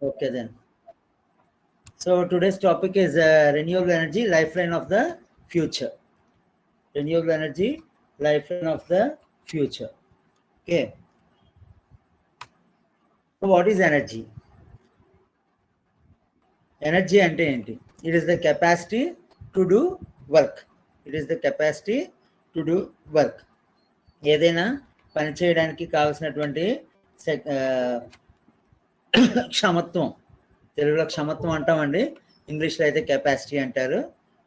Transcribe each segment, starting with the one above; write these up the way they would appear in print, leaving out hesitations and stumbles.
Okay then. So today's topic is renewable energy, lifeline of the future. Renewable energy, lifeline of the future. Okay. So what is energy? Energy ante enti? It is the capacity to do work. It is the capacity to do work. ఏదైనా పని చేయడానికి కావాల్సినటువంటి క్షమత్వం, తెలుగులో క్షమత్వం అంటామండి, ఇంగ్లీష్లో అయితే capacity అంటారు.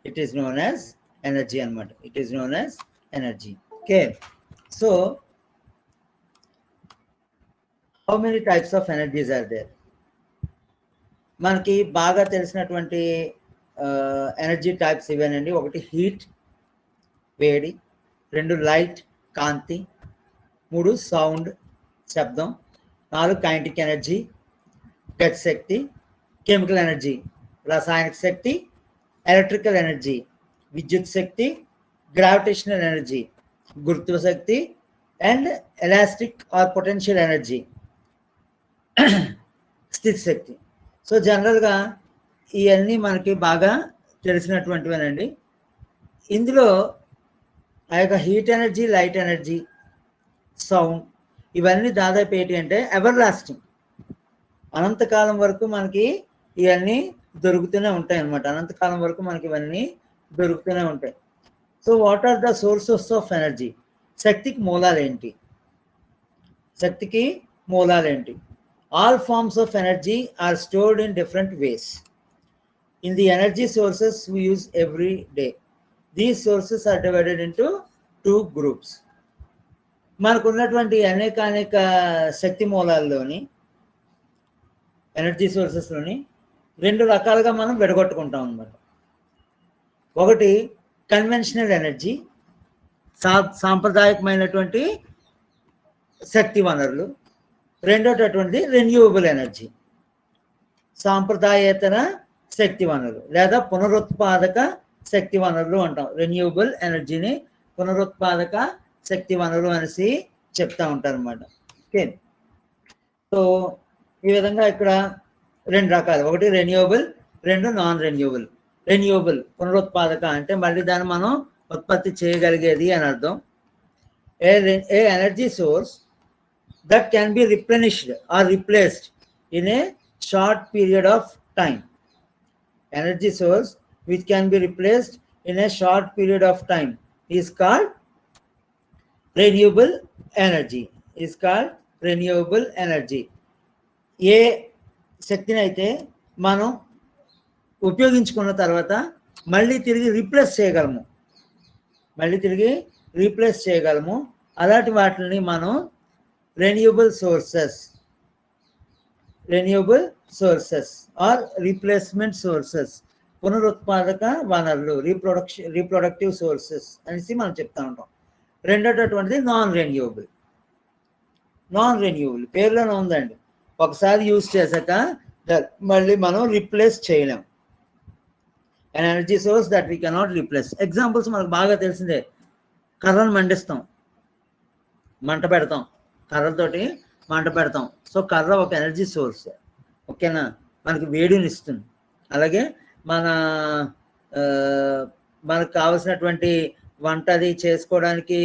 It is known as energy అనమాట. It is known as energy. Okay. So how many types of energies are there? మనకి బాగా తెలిసినటువంటి ఎనర్జీ టైప్స్ ఇవేనండి. ఒకటి హీట్, వేడి. రెండు లైట్, కాంతి. మూడు సౌండ్, శబ్దం. నాలుగు కైనెటిక్ ఎనర్జీ, గతి శక్తి. కెమికల్ ఎనర్జీ, రసాయనిక శక్తి. ఎలక్ట్రికల్ ఎనర్జీ, విద్యుత్ శక్తి. గ్రావిటేషనల్ ఎనర్జీ, గురుత్వ శక్తి. And elastic or potential energy, స్థితి శక్తి. సో జనరల్గా ఇవన్నీ మనకి బాగా తెలిసినటువంటివేనండి. ఇందులో ఆ యొక్క heat energy, light energy, sound, ఇవన్నీ దాదాపు ఏంటి అంటే ఎవర్ లాస్టింగ్, అనంతకాలం వరకు మనకి ఇవన్నీ దొరుకుతూనే ఉంటాయి అన్నమాట. అనంతకాలం వరకు మనకి ఇవన్నీ దొరుకుతూనే ఉంటాయి. So what are the sources of energy? శక్తికి మూలాలు ఏంటి? శక్తికి మూలాలు ఏంటి? All forms of energy are stored in different ways in the energy sources we use every day. These sources are divided into two groups. మనకు ఉన్నటువంటి అనేక శక్తి మూలాల్లోని, energy సోర్సెస్లోని రెండు రకాలుగా మనం విడగొట్టుకుంటాం అన్నమాట. ఒకటి కన్వెన్షనల్ ఎనర్జీ, సాంప్రదాయకమైనటువంటి శక్తి వనరులు. రెండోటటువంటి రెన్యూవబుల్ ఎనర్జీ, సాంప్రదాయేతర శక్తి వనరులు లేదా పునరుత్పాదక శక్తి వనరులు అంటాం. రెన్యూవబుల్ ఎనర్జీని పునరుత్పాదక శక్తి వనరులు అనేసి చెప్తా ఉంటారు అన్నమాట. ఓకే. సో ఈ విధంగా ఇక్కడ రెండు రకాలు, ఒకటి రెన్యూవబుల్, రెండు నాన్ రెన్యూవబుల్. రెన్యూవబుల్ పునరుత్పాదక అంటే మళ్ళీ దాన్ని మనం ఉత్పత్తి చేయగలిగేది అని అర్థం. A energy source that can be replenished or replaced in a short period of time. Energy source which can be replaced in a short period of time is called renewable energy. Is called renewable energy. ఏ శక్తిని అయితే మనం ఉపయోగించుకున్న తర్వాత మళ్ళీ తిరిగి replace చేయగలము, అలాంటి వాటిని మనం renewable sources or replacement sources, పునరుత్పాదక వనరులు, రీప్రొడక్టివ్ సోర్సెస్ అనేసి మనం చెప్తా ఉంటాం. రెండోటటువంటిది నాన్ రెన్యూవబుల్. పేరులోనే ఉందండి, ఒకసారి యూజ్ చేశాక మళ్ళీ మనం రీప్లేస్ చేయలేం. Energy source that we cannot replace. Examples మనకు బాగా తెలిసిందే. కర్రను మండిస్తాం, మంట పెడతాం, కర్రతోటి మంట పెడతాం. సో కర్ర ఒక ఎనర్జీ సోర్స్. ఓకేనా? మనకి వేడిని ఇస్తుంది. అలాగే మనకు కావలసినటువంటి వంట అది చేసుకోవడానికి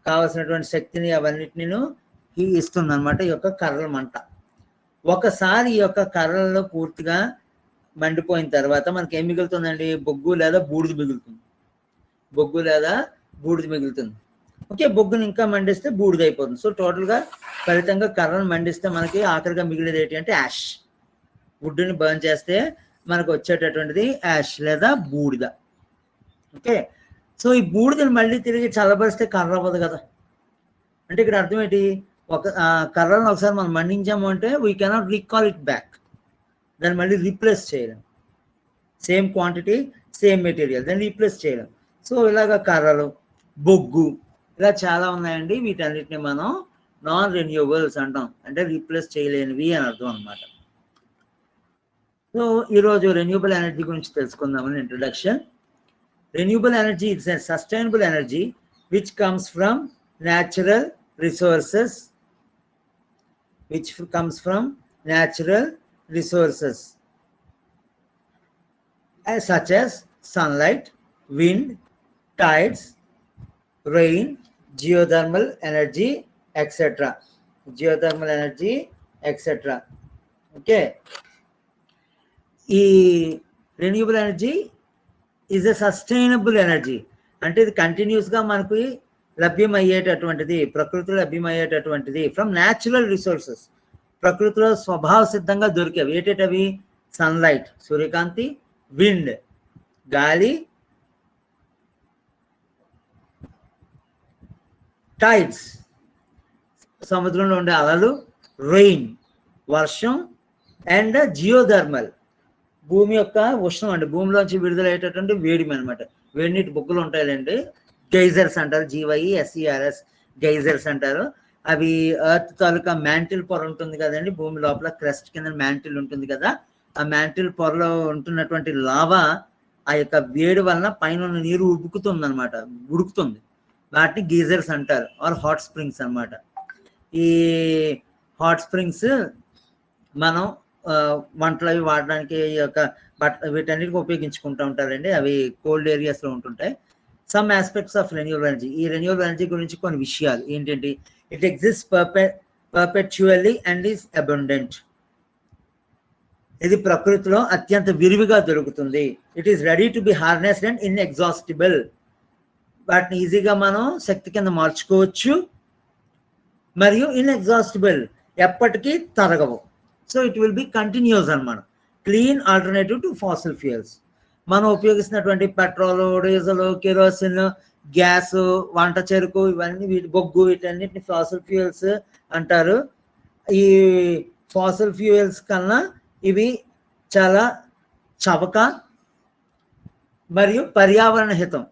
కావలసినటువంటి శక్తిని అవన్నిటిని ఇస్తుంది అనమాట ఈ యొక్క కర్రల మంట. ఒకసారి ఈ యొక్క కర్రలలో పూర్తిగా మండిపోయిన తర్వాత మనకి ఏం మిగులుతుందండి? బొగ్గు లేదా బూడిద మిగులుతుంది. ఓకే. బొగ్గుని ఇంకా మండిస్తే బూడిద అయిపోతుంది. సో టోటల్గా ఫలితంగా కర్రను మండిస్తే మనకి ఆఖరిగా మిగిలేది ఏంటి అంటే యాష్. వుడ్ని బర్న్ చేస్తే మనకు వచ్చేటటువంటిది యాష్ లేదా బూడిద. ఓకే. సో ఈ బూడిదని మళ్ళీ తిరిగి చల్లబరిస్తే కర్ర అవ్వదు కదా. అంటే ఇక్కడ అర్థం ఏంటి? ఒక కర్రను ఒకసారి మనం మండించాము అంటే we cannot recall it back. దాన్ని మళ్ళీ రీప్లేస్ చేయలేం. సేమ్ క్వాంటిటీ, సేమ్ మెటీరియల్, దాన్ని రీప్లేస్ చేయలేం. సో ఇలాగ కర్రలు, బొగ్గు, ఇలా చాలా ఉన్నాయండి. వీటన్నిటిని మనం నాన్ రెన్యూవబుల్స్ అంటాం, అంటే రీప్లేస్ చేయలేనివి అని అర్థం అనమాట. సో ఈరోజు రెన్యూవబుల్ ఎనర్జీ గురించి తెలుసుకుందామని introduction. Renewable energy it's a sustainable energy which comes from natural resources which comes from natural resources such as sunlight, wind, tides, rain, geothermal energy, etc. Geothermal energy, etc. Okay. ఈ renewable energy is a sustainable energy. అంటే ఇది కంటిన్యూస్గా మనకు లభ్యమయ్యేటటువంటిది, ప్రకృతిలో లభ్యమయ్యేటటువంటిది from natural resources. ప్రకృతిలో స్వభావ సిద్ధంగా దొరికేవి ఏటేటవి? సన్లైట్ సూర్యకాంతి, విండ్ గాలి, టైడ్స్ సముద్రంలో ఉండే అలలు, రెయిన్ వర్షం, అండ్ జియోథర్మల్ భూమి యొక్క ఉష్ణం అండి, భూమిలోంచి విడుదలయ్యేటటువంటి వేడిమి అనమాట. వేడి నీటి బొగ్గులు ఉంటాయండి, గైజర్స్ అంటారు, GYSERS గైజర్స్ అంటారు. అవి ఎర్త్ తాలూకా మ్యాంటిల్ పొర ఉంటుంది కదండి, భూమి లోపల క్రస్ట్ కింద మ్యాంటిల్ ఉంటుంది కదా, ఆ మ్యాంటిల్ పొరలో ఉంటున్నటువంటి లావా ఆ యొక్క వేడి వలన పైన ఉన్న నీరు ఉబుకుతుంది అనమాట, ఉడుకుతుంది. వాటిని గీజర్స్ అంటారు, ఆర్ హాట్ స్ప్రింగ్స్ అనమాట. ఈ హాట్ స్ప్రింగ్స్ మనం వంటలు అవి వాడడానికి ఈ యొక్క వీటన్నిటికి ఉపయోగించుకుంటూ ఉంటారండి. అవి కోల్డ్ ఏరియాస్లో ఉంటుంటాయి. Some aspects of renewable energy. ఈ రెన్యూవబుల్ ఎనర్జీ గురించి కొన్ని విషయాలు ఏంటంటే, it exist perpetually and is abundant. ఇది ప్రకృతిలో అత్యంత విరివిగా దొరుకుతుంది. It is ready to be harnessed and inexhaustible. వాటిని ఈజీగా మనం శక్తి కింద మార్చుకోవచ్చు, మరియు ఇన్ఎగ్జాస్టిబుల్ ఎప్పటికీ తరగవు. So it will be continuous అన్నమాట. Clean alternative to fossil fuels. మనం ఉపయోగిస్తున్నటువంటి పెట్రోల్, డీజిల్, కెరోసిన్, గ్యాస్, వంట చెరుకు, ఇవన్నీ బొగ్గు, వీటన్నిటిని ఫాసిల్ ఫ్యూయల్స్ అంటారు. ఈ ఫాసిల్ ఫ్యూయల్స్ కన్నా ఇవి చాలా చవక మరియు పర్యావరణ హితం,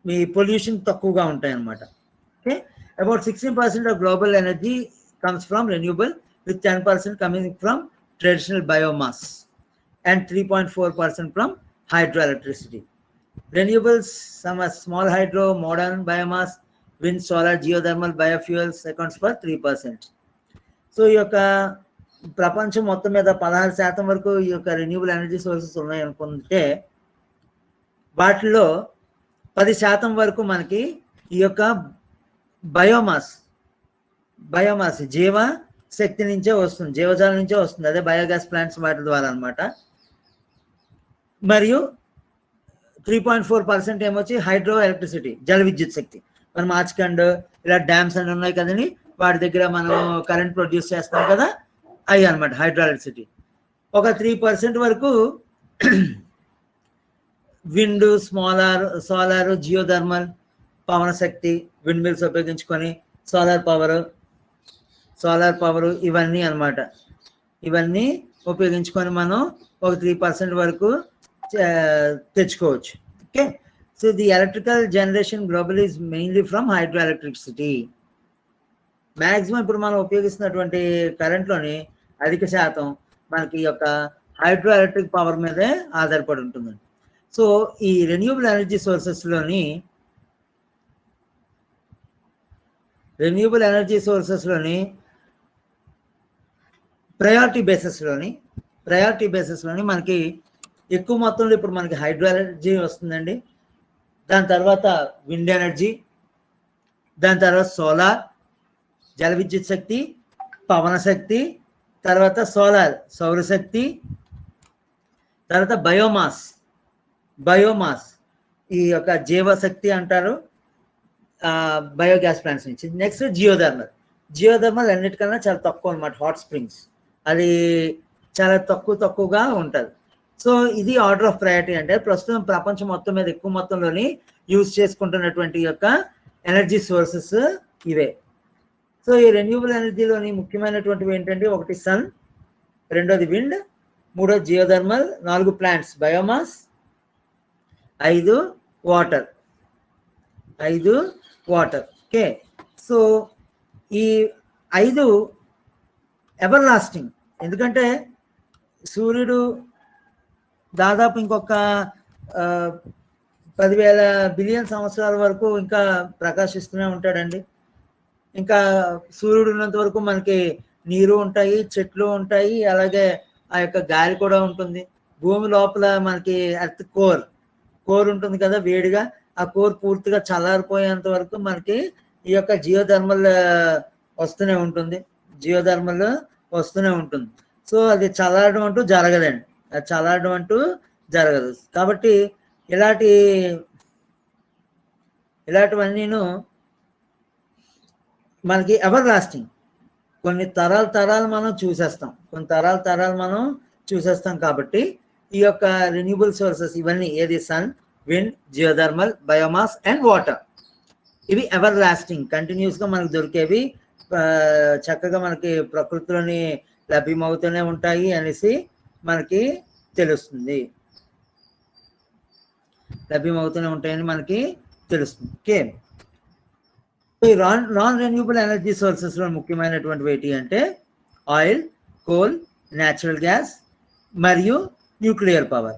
మీ పొల్యూషన్ తక్కువగా ఉంటాయి అన్నమాట. Okay, about 16% of global energy comes from renewable, with 10% coming from traditional biomass and 3.4% from hydroelectricity. Renewables, some are small hydro, modern biomass, wind, solar, geothermal, biofuels accounts for 3%. So ఈ యొక్క ప్రపంచం మొత్తం మీద 16% వరకు ఈ యొక్క రెన్యూబుల్ ఎనర్జీ సోర్సెస్ ఉన్నాయి అనుకుంటే, వాటిలో 10% వరకు మనకి ఈ యొక్క బయోమాస్ జీవ శక్తి నుంచే వస్తుంది, జీవజాలం నుంచే వస్తుంది. అదే బయోగ్యాస్ ప్లాంట్స్ వాటి ద్వారా అనమాట. మరియు 3.4% ఏమొచ్చి హైడ్రో ఎలక్ట్రిసిటీ, జల విద్యుత్ శక్తి. మనం ఆచ్కండ్ ఇలా డ్యామ్స్ అని ఉన్నాయి కదండి, వాటి దగ్గర మనం కరెంట్ ప్రొడ్యూస్ చేస్తాం కదా, అవి అనమాట హైడ్రో ఎలక్ట్రిసిటీ. ఒక 3% వరకు విండ్, సోలార్, జియోథర్మల్, పవన శక్తి, విండ్ మిల్స్ ఉపయోగించుకొని సోలార్ పవర్ ఇవన్నీ అనమాట. ఇవన్నీ ఉపయోగించుకొని మనం ఒక 3% వరకు తెచ్చుకోవచ్చు. Okay, so the electrical generation global is mainly from hydro electricity. Maximum ఇప్పుడు మనం ఉపయోగిస్తున్నటువంటి కరెంట్లోని అధిక శాతం మనకి ఈ యొక్క హైడ్రో ఎలక్ట్రిక్ పవర్ మీదే ఆధారపడి ఉంటుందండి. సో ఈ రెన్యూబుల్ ఎనర్జీ సోర్సెస్లోని ప్రయారిటీ బేసిస్లోని మనకి ఎక్కువ మొత్తంలో ఇప్పుడు మనకి హైడ్రో ఎనర్జీ వస్తుందండి. దాని తర్వాత విండ్ ఎనర్జీ, దాని తర్వాత సోలార్ జల విద్యుత్ శక్తి, పవన శక్తి, తర్వాత సౌరశక్తి, తర్వాత బయోమాస్ ఈ యొక్క జీవశక్తి అంటారు బయోగ్యాస్ ప్లాంట్స్ నుంచి. నెక్స్ట్ జియోథర్మల్ అన్నిటికన్నా చాలా తక్కువ అనమాట. హాట్ స్ప్రింగ్స్ అది చాలా తక్కువగా ఉంటుంది. సో ఇది ఆర్డర్ ఆఫ్ ప్రయారిటీ. అంటే ప్రస్తుతం ప్రపంచం మొత్తం మీద ఎక్కువ మొత్తంలోని యూజ్ చేసుకుంటున్నటువంటి యొక్క ఎనర్జీ సోర్సెస్ ఇవే. సో ఈ రెన్యూబుల్ ఎనర్జీలోని ముఖ్యమైనటువంటివి ఏంటంటే, ఒకటి సన్, రెండోది విండ్, మూడోది geothermal, 4 plants biomass, 5 water. Okay, so ఈ 5 ఎవర్ లాస్టింగ్. ఎందుకంటే సూర్యుడు దాదాపు ఇంకొక 10,000 బిలియన్ సంవత్సరాల వరకు ఇంకా ప్రకాశిస్తూనే ఉంటాడండి. ఇంకా సూర్యుడు ఉన్నంత వరకు మనకి నీరు ఉంటాయి, చెట్లు ఉంటాయి, అలాగే ఆ యొక్క గాలి కూడా ఉంటుంది. భూమి లోపల మనకి ఎర్త్ కోర్ ఉంటుంది కదా వేడిగా, ఆ కోర్ పూర్తిగా చల్లారిపోయేంత వరకు మనకి ఈ యొక్క జియోథర్మల్ వస్తూనే ఉంటుంది, జియోథర్మల్ వస్తూనే ఉంటుంది. సో అది చల్లారడం అంటూ జరగదండి, అది చల్లారడం అంటూ జరగదు. కాబట్టి ఇలాంటివన్నీను మనకి ఎవర్ లాస్టింగ్. కొన్ని తరాలు మనం చూసేస్తాం కాబట్టి ఈ యొక్క రెన్యూబుల్ సోర్సెస్ ఇవన్నీ, ఏది sun, wind, geothermal, biomass and water, ఇవి ఎవర్ లాస్టింగ్, కంటిన్యూస్గా మనకు దొరికేవి, చక్కగా మనకి ప్రకృతిలోని లభ్యమవుతూనే ఉంటాయి అనేసి మనకి తెలుస్తుంది, లభ్యమవుతూనే ఉంటాయని మనకి తెలుస్తుంది. ఓకే, ఈ నాన్ రెన్యూబుల్ ఎనర్జీ సోర్సెస్లో ముఖ్యమైనటువంటివి ఏంటి అంటే ఆయిల్, కోల్, న్యాచురల్ గ్యాస్ మరియు nuclear power.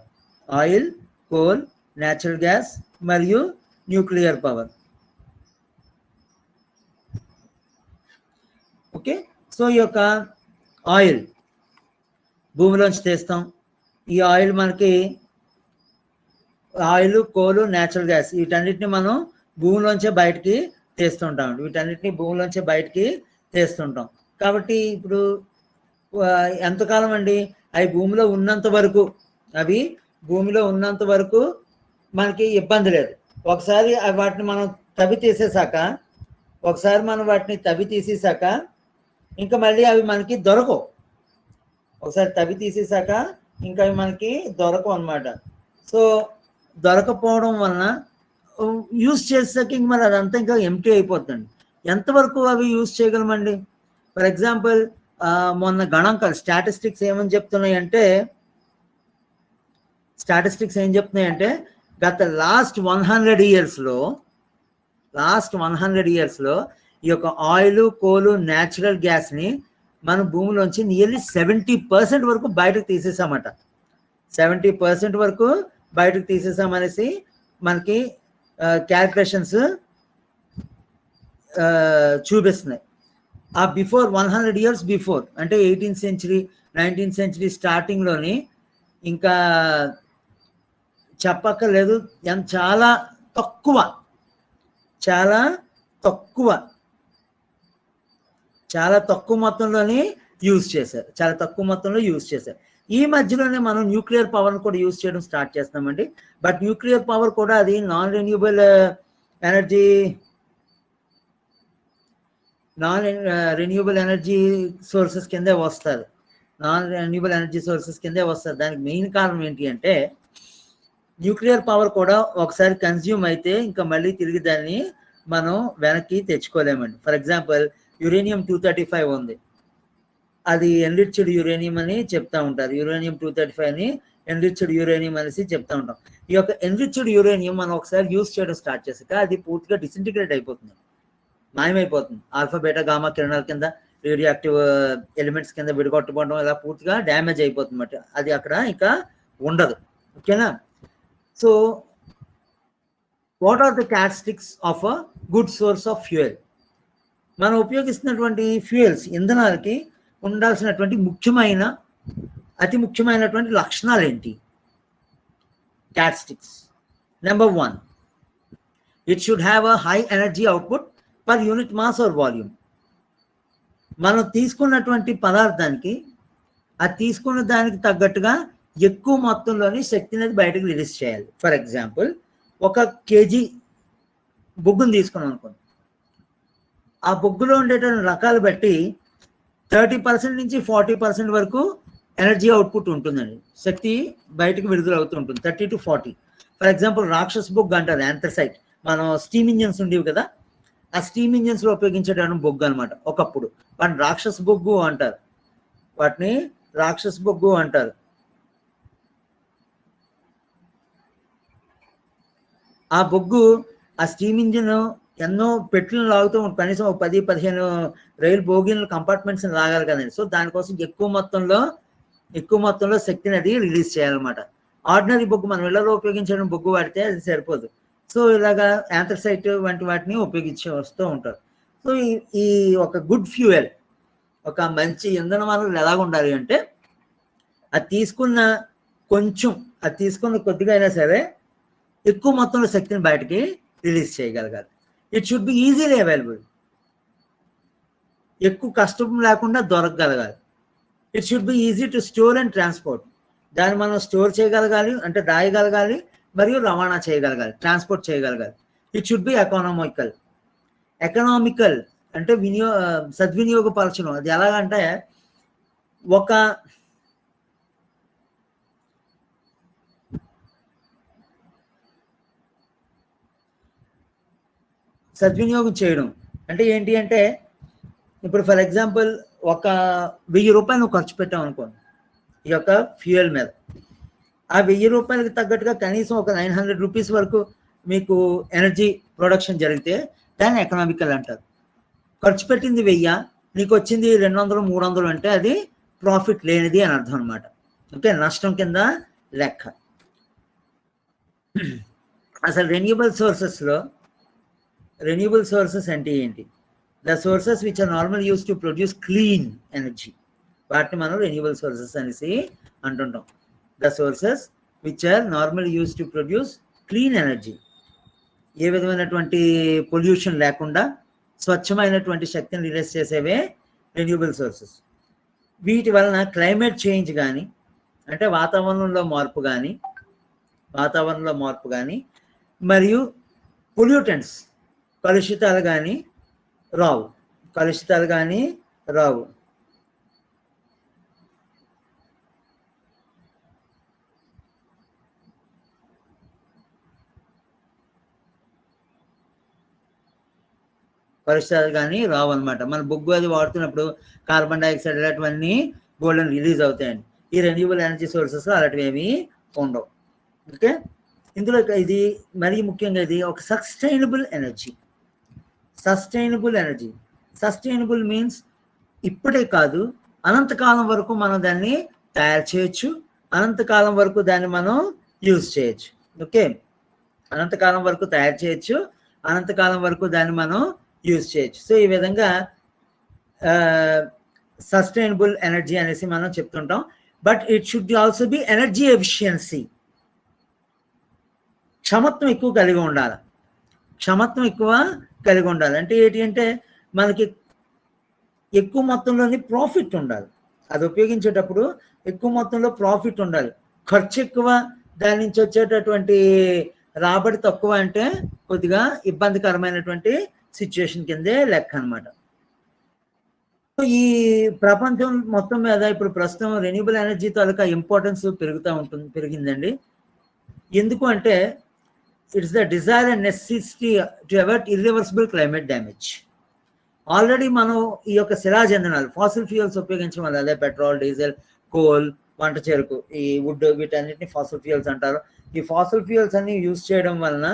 Oil, coal, natural gas మరియు న్యూక్లియర్ పవర్. ఓకే, సో ఈ యొక్క ఆయిల్ భూమిలోంచి తీస్తాం. ఈ ఆయిల్ మనకి ఆయిల్, కోలు, న్యాచురల్ గ్యాస్ వీటన్నిటిని మనం భూమిలోంచే బయటికి తీస్తుంటాం. కాబట్టి ఇప్పుడు ఎంతకాలం అండి, అవి భూమిలో ఉన్నంత వరకు మనకి ఇబ్బంది లేదు. ఒకసారి వాటిని మనం తవ్వి తీసేసాక ఇంకా మళ్ళీ అవి మనకి దొరకవు. ఒకసారి తవ్వి తీసేసాక ఇంకా అవి మనకి దొరకవు అన్నమాట. సో దొరకపోవడం వలన యూజ్ చేసాక ఇంక మరి అదంతా ఇంకా ఎంటీ అయిపోతుంది. ఎంతవరకు అవి యూజ్ చేయగలమండి? ఫర్ ఎగ్జాంపుల్ మొన్న గణాంకాలు స్టాటిస్టిక్స్ ఏం చెప్తున్నాయంటే గత లాస్ట్ 100 ఇయర్స్లో ఈ యొక్క ఆయిల్, కోలు, న్యాచురల్ గ్యాస్ని మన భూమిలోంచి నియర్లీ 70% వరకు బయటకు తీసేసామట. 70% వరకు బయటకు తీసేసామనేసి మనకి క్యాల్కులేషన్స్ చూపిస్తున్నాయి. ఆ బిఫోర్ 100 years బిఫోర్ అంటే 18th century 19th century స్టార్టింగ్లోని ఇంకా చెప్పక్కర్లేదు, చాలా తక్కువ మొత్తంలోనే యూజ్ చేశారు. ఈ మధ్యలోనే మనం న్యూక్లియర్ పవర్ని కూడా యూజ్ చేయడం స్టార్ట్ చేస్తామండి. బట్ న్యూక్లియర్ పవర్ కూడా అది నాన్ రెన్యూబుల్ ఎనర్జీ సోర్సెస్ కిందే వస్తారు. దానికి మెయిన్ కారణం ఏంటి అంటే న్యూక్లియర్ పవర్ కూడా ఒకసారి కన్జ్యూమ్ అయితే ఇంకా మళ్ళీ తిరిగి దాన్ని మనం వెనక్కి తెచ్చుకోలేమండి. ఫర్ ఎగ్జాంపుల్ యురేనియం 235 ఉంది, అది ఎన్రిచ్డ్ యురేనియం అని చెప్తా ఉంటారు. యురేనియం 235 అని ఎన్రిచ్డ్ యురేనియం అనేసి చెప్తా ఉంటాం. ఈ యొక్క ఎన్రిచ్డ్ యురేనియం మనం ఒకసారి యూజ్ చేయడం స్టార్ట్ చేసాక అది పూర్తిగా డిసింటిగ్రేట్ అయిపోతుంది, మాయమైపోతుంది. ఆల్ఫా, బీటా, గామా కిరణాల కింద రేడియో యాక్టివ్ ఎలిమెంట్స్ కింద విడగొట్టబడడం ఇలా పూర్తిగా డ్యామేజ్ అయిపోతుంది అన్నమాట. అది అక్కడ ఇంకా ఉండదు. ఓకేనా? So what are the characteristics of a good source of fuel? మనం ఉపయోగిస్తున్నటువంటి ఫ్యూయల్స్, ఇంధనాలకి ఉండాల్సినటువంటి అతి ముఖ్యమైనటువంటి లక్షణాలు ఏంటి? Characteristics. Number 1, it should have a high energy output per unit mass or volume. మనం తీసుకున్నటువంటి పదార్థానికి అది తీసుకున్న దానికి తగ్గట్టుగా ఎక్కువ మొత్తంలోని శక్తిని అది బయటకు రిలీజ్ చేయాలి. ఫర్ ఎగ్జాంపుల్ 1 kg బొగ్గును తీసుకున్నాం అనుకోండి, ఆ బొగ్గులో ఉండేటువంటి రకాలు బట్టి 30% నుంచి 40% వరకు ఎనర్జీ అవుట్పుట్ ఉంటుందండి, శక్తి బయటకు విడుదల అవుతూ ఉంటుంది, 30 to 40. ఫర్ ఎగ్జాంపుల్ రాక్షస్ బొగ్గు అంటారు, యాంథ్రసైట్. మనం స్టీమ్ ఇంజిన్స్ ఉండేవి కదా, ఆ స్టీమ్ ఇంజిన్స్లో ఉపయోగించేటటువంటి బొగ్గు అనమాట. ఒకప్పుడు వాటిని రాక్షస్ బొగ్గు అంటారు. ఆ బొగ్గు, ఆ స్టీమ్ ఇంజిన్ ఎన్నో పెట్లను లాగుతూ ఉంటుంది, కనీసం 10-15 రైలు బోగీలను కంపార్ట్మెంట్స్ లాగాలి కదండి. సో దానికోసం ఎక్కువ మొత్తంలో శక్తిని అది రిలీజ్ చేయాలన్నమాట. ఆర్డినరీ బొగ్గు మనం ఇళ్లలో ఉపయోగించడం బొగ్గు వాడితే అది సరిపోదు. సో ఇలాగా యాంథ్రసైట్ వంటి వాటిని ఉపయోగించి వస్తూ ఉంటారు. సో ఈ ఒక గుడ్ ఫ్యూయల్, ఒక మంచి ఇంధన వనరులు ఎలాగ ఉండాలి అంటే అది తీసుకున్న కొద్దిగా అయినా సరే ఎక్కువ మొత్తంలో శక్తిని బయటకి రిలీజ్ చేయగలగాలి. It should be easily available, ఎక్కువ కష్టం లేకుండా దొరకగలగాలి. It should be easy to store and transport, దాన్ని మనం స్టోర్ చేయగలగాలి అంటే దాయగలగాలి, మరియు రవాణా చేయగలగాలి, ట్రాన్స్పోర్ట్ చేయగలగాలి. ఇట్ షుడ్ బి ఎకనామికల్ అంటే సద్వినియోగపరచడం. అది ఎలాగంటే ఒక సద్వినియోగం చేయడం అంటే ఏంటి అంటే, ఇప్పుడు ఫర్ ఎగ్జాంపుల్ ఒక 1000 రూపాయలు నువ్వు ఖర్చు పెట్టావు అనుకోండి ఈ యొక్క ఫ్యూయల్ మీద. ఆ 1000 రూపాయలకి తగ్గట్టుగా కనీసం ఒక 900 రూపీస్ వరకు మీకు ఎనర్జీ ప్రొడక్షన్ జరిగితే దాన్ని ఎకనామికల్ అంటారు. ఖర్చు పెట్టింది 1000, నీకు వచ్చింది 200, 300 అంటే అది ప్రాఫిట్ లేనిది అని అర్థం అనమాట. ఓకే, నష్టం కింద లెక్క. అసలు రెన్యూబుల్ సోర్సెస్ అంటే ఏంటి? The sources which are normal use to produce clean energy, వాటిని మనం రెన్యూబుల్ సోర్సెస్ అనేసి అంటుంటాం. The sources which are normal use to produce clean energy, ఏ విధమైనటువంటి పొల్యూషన్ లేకుండా స్వచ్ఛమైనటువంటి శక్తిని రిలీజ్ చేసేవే రెన్యూబుల్ సోర్సెస్. వీటి వలన క్లైమేట్ చేంజ్ కానీ అంటే వాతావరణంలో మార్పు కానీ మరియు పొల్యూటెంట్స్ కలుషితాలు కానీ రావు. అనమాట. మన బొగ్గు అది వాడుతున్నప్పుడు కార్బన్ డైఆక్సైడ్ ఇలాంటివన్నీ గోల్డెన్ రిలీజ్ అవుతాయండి. ఈ రెన్యూబుల్ ఎనర్జీ సోర్సెస్ అలాంటివి ఏమీ ఉండవు. ఓకే, ఇందులో ఇది మరీ ముఖ్యంగా ఇది ఒక సస్టైనబుల్ ఎనర్జీ. సస్టైనబుల్ మీన్స్ ఇప్పుడే కాదు, అనంతకాలం వరకు మనం దాన్ని తయారు చేయొచ్చు, అనంతకాలం వరకు దాన్ని మనం యూజ్ చేయొచ్చు. ఓకే, అనంతకాలం వరకు తయారు చేయొచ్చు, అనంతకాలం వరకు దాన్ని మనం యూజ్ చేయొచ్చు. సో ఈ విధంగా సస్టైనబుల్ ఎనర్జీ అనేసి మనం చెప్తుంటాం. But it should also be energy efficiency. క్షమత్వం ఎక్కువ కలిగి ఉండాలి. అంటే ఏంటి అంటే మనకి ఎక్కువ మొత్తంలోని ప్రాఫిట్ ఉండాలి. అది ఉపయోగించేటప్పుడు ఎక్కువ మొత్తంలో ప్రాఫిట్ ఉండాలి. ఖర్చు ఎక్కువ, దాని నుంచి వచ్చేటటువంటి రాబడి తక్కువ అంటే కొద్దిగా ఇబ్బందికరమైనటువంటి సిచ్యువేషన్ కిందే లెక్క అనమాట. ఈ ప్రపంచం మొత్తం మీద ఇప్పుడు ప్రస్తుతం రెన్యూబుల్ ఎనర్జీ తాలూకా ఇంపార్టెన్స్ పెరిగిందండి. ఎందుకు అంటే it's the desire and necessity to avoid irreversible climate damage. Already మనం ఈ యొక్క శిలాజ ఇంధనాలు ఫాసిల్ ఫ్యూయల్స్ ఉపయోగించడం వల్ల, అదే పెట్రోల్, డీజిల్, కోల్, వంట చెరుకు, ఈ వుడ్, వీటన్నిటిని ఫాసిల్ ఫ్యూయల్స్ అంటారు. ఈ ఫాసిల్ ఫ్యూయల్స్ అన్ని యూజ్ చేయడం వలన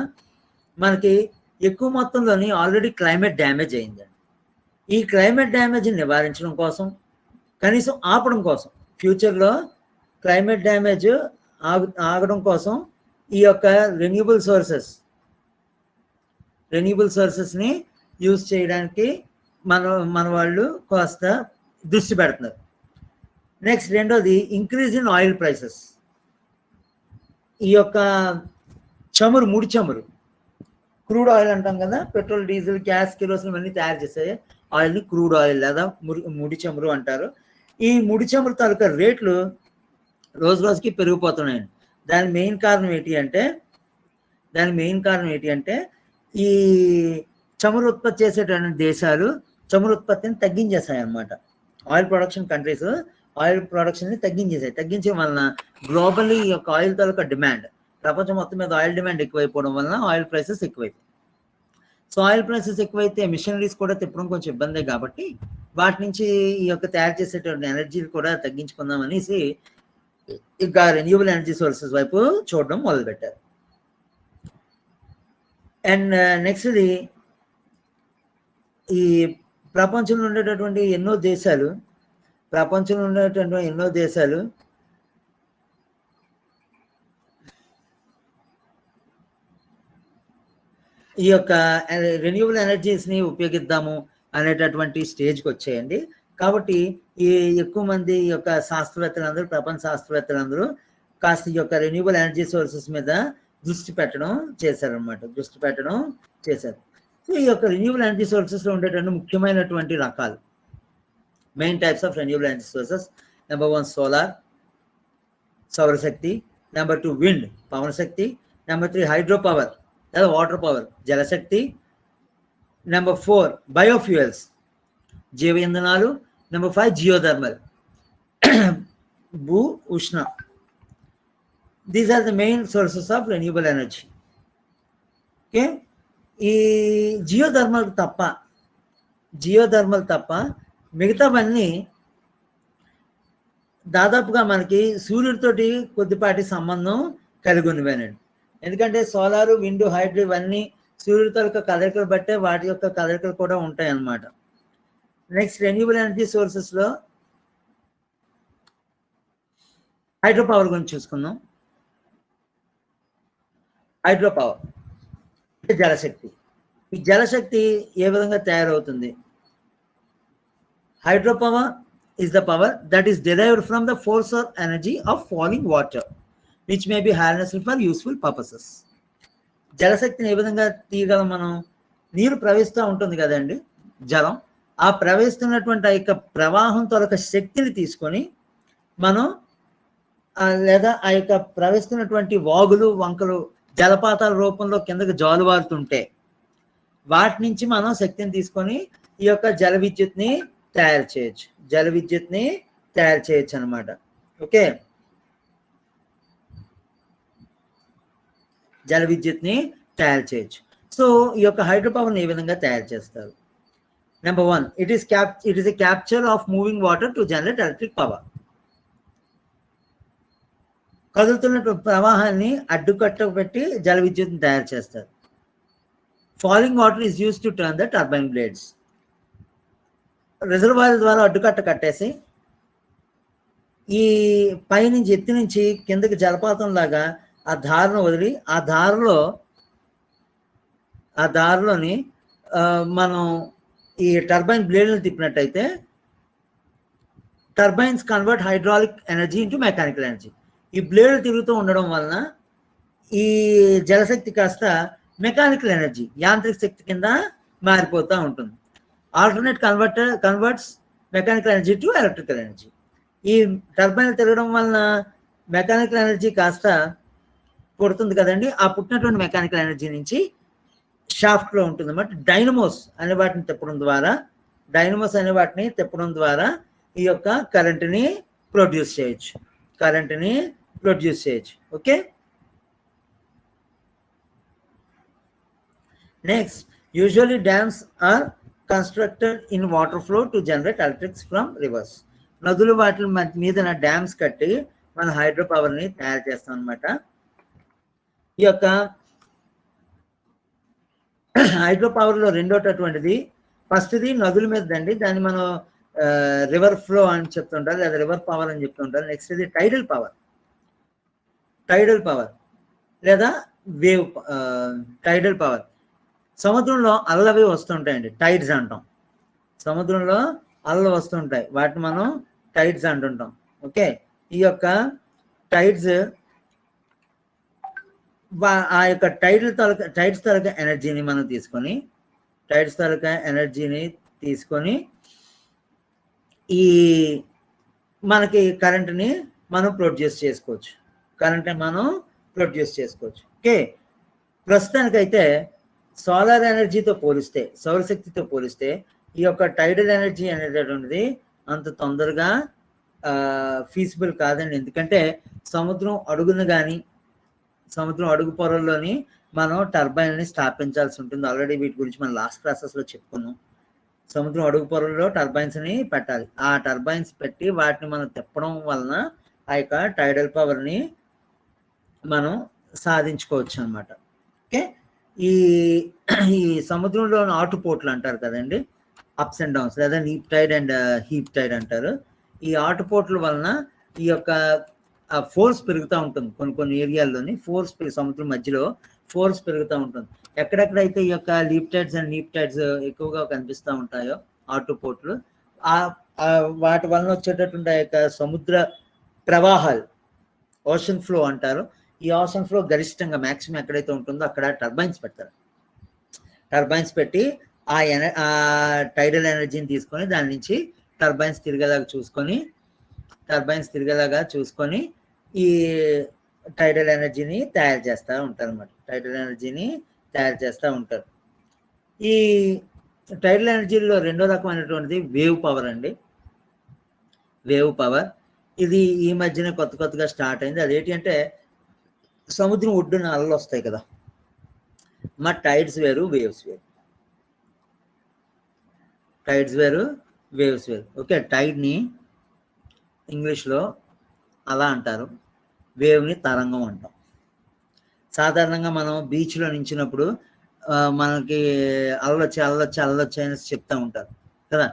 మనకి ఎక్కువ మొత్తంలోని ఆల్రెడీ క్లైమేట్ డ్యామేజ్ అయిందండి. ఈ క్లైమేట్ డ్యామేజ్ని నివారించడం కోసం, కనీసం ఆపడం కోసం, ఫ్యూచర్లో క్లైమేట్ డ్యామేజ్ ఆగడం కోసం ఈ యొక్క రెన్యూబుల్ సోర్సెస్ని యూజ్ చేయడానికి మన వాళ్ళు కాస్త దృష్టి పెడుతున్నారు. నెక్స్ట్ రెండోది ఇంక్రీజ్ ఇన్ ఆయిల్ ప్రైసెస్. ఈ యొక్క ముడి చమురు, క్రూడ్ ఆయిల్ అంటాం కదా, పెట్రోల్, డీజిల్, గ్యాస్, కిరోసిన్ ఇవన్నీ తయారు చేసే ఆయిల్ని క్రూడ్ ఆయిల్ లేదా ముడి చమురు అంటారు. ఈ ముడి చమురు తాలూకా రేట్లు రోజు రోజుకి పెరిగిపోతున్నాయండి. దాని మెయిన్ కారణం ఏంటి అంటే ఈ చమురు ఉత్పత్తి చేసేటువంటి దేశాలు చమురు ఉత్పత్తిని తగ్గించేసాయి అన్నమాట. ఆయిల్ ప్రొడక్షన్ కంట్రీస్ ఆయిల్ ప్రొడక్షన్ని తగ్గించడం వలన గ్లోబల్లీ ఈ యొక్క ఆయిల్ తాలూకా డిమాండ్, ప్రపంచం మొత్తం మీద ఆయిల్ డిమాండ్ ఎక్కువైపోవడం వలన ఆయిల్ ప్రైసెస్ ఎక్కువైపోయి, సో ఆయిల్ ప్రైసెస్ ఎక్కువైతే మిషనరీస్ కూడా తిప్పడం కొంచెం ఇబ్బందే కాబట్టి వాటి నుంచి ఈ యొక్క తయారు చేసేటువంటి ఎనర్జీలు కూడా తగ్గించుకుందాం అనేసి ఇంకా రెన్యూబుల్ ఎనర్జీ సోర్సెస్ వైపు చూడడం మొదలుపెట్టారు. అండ్ నెక్స్ట్ది ఈ ప్రపంచంలో ఉండేటటువంటి ఎన్నో దేశాలు ఈ యొక్క రెన్యూబుల్ ఎనర్జీస్ని ఉపయోగిద్దాము, అనేటటువంటి స్టేజ్కి వచ్చాయండి. కాబట్టి ఈ ఎక్కువ మంది యొక్క శాస్త్రవేత్తలందరూ, ప్రపంచ శాస్త్రవేత్తలందరూ కాస్త ఈ యొక్క రెన్యూబుల్ ఎనర్జీ సోర్సెస్ మీద దృష్టి పెట్టడం చేశారు. సో ఈ యొక్క రెన్యూబుల్ ఎనర్జీ సోర్సెస్లో ఉండేటువంటి ముఖ్యమైనటువంటి రకాలు, main types of renewable energy sources: number 1 solar, సౌరశక్తి; నెంబర్ 2 విండ్, పవన శక్తి; నెంబర్ 3 హైడ్రో పవర్ లేదా వాటర్ పవర్, జలశక్తి; నెంబర్ 4 బయోఫ్యూయల్స్, జీవ ఇంధనాలు; నెంబర్ 5 జియోథర్మల్, భూ ఉష్ణ. These are the main sources of renewable energy. Okay, ఈ జియోథర్మల్ తప్ప మిగతావన్నీ దాదాపుగా మనకి సూర్యుడితోటి కొద్దిపాటి సంబంధం కలిగి ఉన్నవేనండి. ఎందుకంటే సోలారు, విండ్, హైడ్రో ఇవన్నీ సూర్యుడి తాలూకా కదలికలు బట్టే వాటి యొక్క కదలికలు కూడా ఉంటాయి అన్నమాట. నెక్స్ట్ రెన్యూబుల్ ఎనర్జీ సోర్సెస్లో హైడ్రో పవర్ గురించి చూసుకుందాం. హైడ్రో పవర్ జలశక్తి. ఈ జలశక్తి ఏ విధంగా తయారవుతుంది? Hydro power is the power that is derived from the force or energy of falling water, which may be harnessed for useful purposes. జలశక్తిని ఏ విధంగా తీయగలం మనం? నీరు ప్రవహిస్తూ ఉంటుంది కదండి, జలం. ఆ ప్రవహిస్తున్నటువంటి ఆ యొక్క ప్రవాహం తాలూకా శక్తిని తీసుకొని మనం లేదా ఆ యొక్క ప్రవహిస్తున్నటువంటి వాగులు, వంకలు, జలపాతాల రూపంలో కిందకి జాలువారుతుంటే వాటి నుంచి మనం శక్తిని తీసుకొని ఈ యొక్క జల విద్యుత్ని తయారు చేయొచ్చు అనమాట. ఓకే, జల విద్యుత్ని తయారు చేయొచ్చు. సో ఈ యొక్క హైడ్రో పవర్ని ఏ విధంగా తయారు చేస్తారు? Number 1, it is a capture of moving water to generate electric power. కదులుతున్న ప్రవాహాన్ని అడ్డుకట్ట పెట్టి జల విద్యుత్ని తయారు చేస్తారు. Falling water is used to turn the turbine blades. Reservoir ద్వారా అడ్డుకట్ట కట్టేసి ఈ పైనుంచి ఎత్తి నుంచి కిందకి జలపాతం లాగా ఆ దారిని వదిలి ఆ దారిలోని మనం ఈ టర్బైన్ బ్లేడ్లు తిప్పినట్టయితే turbines convert hydraulic energy into mechanical energy. ఈ బ్లేడ్లు తిరుగుతూ ఉండడం వలన ఈ జలశక్తి కాస్త మెకానికల్ ఎనర్జీ, యాంత్రిక శక్తి కింద మారిపోతూ ఉంటుంది. Alternate converts mechanical energy to electrical energy. ఈ టర్బైన్ తిరగడం వలన మెకానికల్ ఎనర్జీ కాస్త పుడుతుంది కదండి. ఆ పుట్టినటువంటి మెకానికల్ ఎనర్జీ నుంచి షాఫ్ట్లో ఉంటుంది అన్నమాట. డైనమోస్ అనే వాటిని తిప్పడం ద్వారా ఈ యొక్క కరెంటుని ప్రొడ్యూస్ చేయొచ్చు. Okay, next, usually dams are constructed in water flow to generate electricity from rivers. నదులు వాటి మీద డ్యామ్స్ కట్టి మన హైడ్రో పవర్ ని తయారు చేస్తాం అనమాట. ఈ యొక్క హైడ్రో పవర్ లో రెండోటటువంటిది, ఫస్ట్ది నదుల మీద అండి, దాన్ని మనం రివర్ ఫ్లో అని చెప్తుంటారు లేదా రివర్ పవర్ అని చెప్తుంటారు. నెక్స్ట్ ఇది టైడల్ పవర్ లేదా వేవ్ టైడల్ పవర్. సముద్రంలో అలలు వస్తుంటాయండి, టైడ్స్ అంటాం. సముద్రంలో అలలు వస్తుంటాయి, వాటిని మనం టైడ్స్ అంటుంటాం. ఓకే, ఈ యొక్క టైడ్స్ ఆ యొక్క టైడ్స్ తాలూకా ఎనర్జీని మనం తీసుకొని ఈ మనకి కరెంట్ని మనం ప్రొడ్యూస్ చేసుకోవచ్చు. ఓకే, ప్రస్తుతానికైతే సోలార్ ఎనర్జీతో పోలిస్తే, సౌరశక్తితో పోలిస్తే ఈ యొక్క టైడల్ ఎనర్జీ అనేటటువంటిది అంత తొందరగా ఫీజిబుల్ కాదండి. ఎందుకంటే సముద్రం అడుగు పొరల్లోని మనం టర్బైన్ని స్థాపించాల్సి ఉంటుంది. ఆల్రెడీ వీటి గురించి మనం లాస్ట్ క్లాసెస్లో చెప్పుకున్నాం. సముద్రం అడుగు పొరల్లో టర్బైన్స్ని పెట్టాలి. ఆ టర్బైన్స్ పెట్టి వాటిని మనం తిప్పడం వలన ఆ యొక్క టైడల్ పవర్ని మనం సాధించుకోవచ్చు అనమాట. ఓకే, ఈ సముద్రంలో ఆటుపోట్లు అంటారు కదండి, అప్స్ అండ్ డౌన్స్ లేదా నీప్ టైడ్ అండ్ హీప్ టైడ్ అంటారు. ఈ ఆటుపోట్ల వలన ఈ యొక్క ఫోర్స్ పెరుగుతూ ఉంటుంది. కొన్ని ఏరియాల్లోని సముద్రం మధ్యలో ఫోర్స్ పెరుగుతూ ఉంటుంది. ఎక్కడెక్కడైతే ఈ యొక్క లీప్ టైడ్స్ అండ్ నీప్ టైడ్స్ ఎక్కువగా కనిపిస్తూ ఉంటాయో ఆటుపోట్లు, వాటి వలన వచ్చేటటువంటి ఆ యొక్క సముద్ర ప్రవాహాలు, ఓషన్ ఫ్లో అంటారు. ఈ ఓషన్ ఫ్లో గరిష్టంగా మ్యాక్సిమం ఎక్కడైతే ఉంటుందో అక్కడ టర్బైన్స్ పెడతారు. టర్బైన్స్ పెట్టి ఆ టైడల్ ఎనర్జీని తీసుకొని దాని నుంచి టర్బైన్స్ తిరిగేలాగా చూసుకొని ఈ టైడల్ ఎనర్జీని తయారు చేస్తూ ఉంటారు అన్నమాట. ఈ టైడల్ ఎనర్జీలో రెండో రకమైనటువంటిది వేవ్ పవర్ అండి. వేవ్ పవర్ ఇది ఈ మధ్యన కొత్తగా స్టార్ట్ అయింది. అదేంటి అంటే సముద్రం ఒడ్డున అలలు వస్తాయి కదా, మా టైడ్స్ వేరు వేవ్స్ వేరు. ఓకే, టైడ్ని ఇంగ్లీష్లో అలా అంటారు, వేవ్ని తరంగం అంటాం. సాధారణంగా మనం బీచ్లో నించినప్పుడు మనకి అల్లొచ్చి అని చెప్తూ ఉంటారు కదా.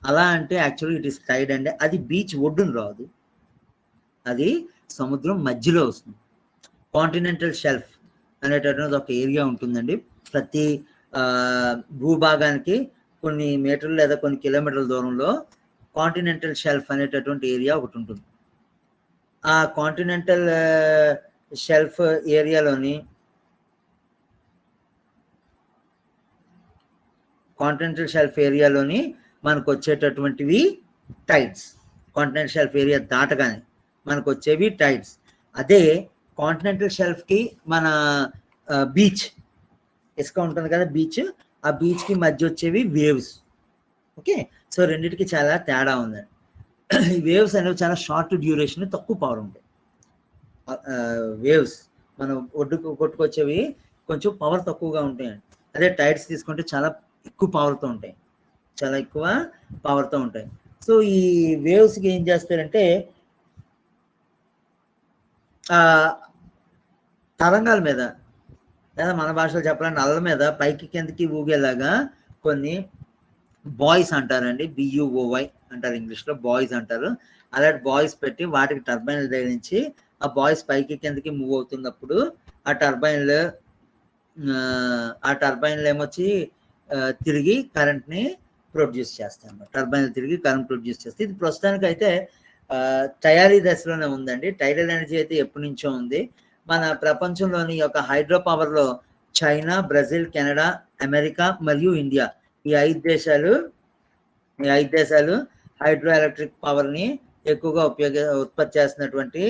అలా అంటే యాక్చువల్లీ ఇట్ ఈస్ టైడ్ అండి. అది బీచ్ ఒడ్డున రాదు, అది సముద్రం మధ్యలో వస్తుంది. కాంటినెంటల్ షెల్ఫ్ అనేటటువంటి ఒక ఏరియా ఉంటుందండి. ప్రతి భూభాగానికి కొన్ని మీటర్లు లేదా కొన్ని కిలోమీటర్ల దూరంలో కాంటినెంటల్ షెల్ఫ్ అనేటటువంటి ఏరియా ఒకటి ఉంటుంది. ఆ కాంటినెంటల్ షెల్ఫ్ ఏరియాలోని మనకు వచ్చేటటువంటివి టైడ్స్. కాంటినెంటల్ షెల్ఫ్ ఏరియా దాటగానే మనకు వచ్చేవి టైడ్స్. అదే కాంటినెంటల్ షెల్ఫ్కి మన బీచ్ ఇసుక ఉంటుంది కదా, ఆ బీచ్కి మధ్య వచ్చేవి వేవ్స్. ఓకే, సో రెండింటికి చాలా తేడా ఉందండి. ఈ వేవ్స్ అనేవి చాలా షార్ట్ డ్యూరేషన్, తక్కువ పవర్ ఉంటాయి. వేవ్స్ మనం ఒడ్డుకు కొట్టుకొచ్చేవి కొంచెం పవర్ తక్కువగా ఉంటాయండి. అదే టైడ్స్ తీసుకుంటే చాలా ఎక్కువ పవర్తో ఉంటాయి. సో ఈ వేవ్స్కి ఏం చేస్తారంటే తరంగాల మీద, లేదా మన భాషలో చెప్పాలంటే అల్ల మీద పైకి కిందకి ఊగేలాగా కొన్ని బాయ్స్ అంటారండి, BUOY అంటారు ఇంగ్లీష్లో, బాయ్స్ అంటారు. అలాంటి బాయ్స్ పెట్టి వాటికి టర్బైన్లు తగిలించి ఆ బాయ్స్ పైకి కిందకి మూవ్ అవుతున్నప్పుడు ఆ టర్బైన్లు ఏమొచ్చి తిరిగి కరెంట్ని ప్రొడ్యూస్ చేస్తాయి. టర్బైన్లు తిరిగి కరెంట్ ప్రొడ్యూస్ చేస్తాయి. ఇది ప్రస్తుతానికి అయితే తయారీ దశలోనే ఉందండి. టైడల్ ఎనర్జీ అయితే ఎప్పటి నుంచో ఉంది. మన ప్రపంచంలోని యొక్క హైడ్రో పవర్లో చైనా, బ్రెజిల్, కెనడా, అమెరికా మరియు ఇండియా, ఈ ఐదు దేశాలు హైడ్రో ఎలక్ట్రిక్ పవర్ని ఎక్కువగా ఉత్పత్తి చేస్తున్నటువంటి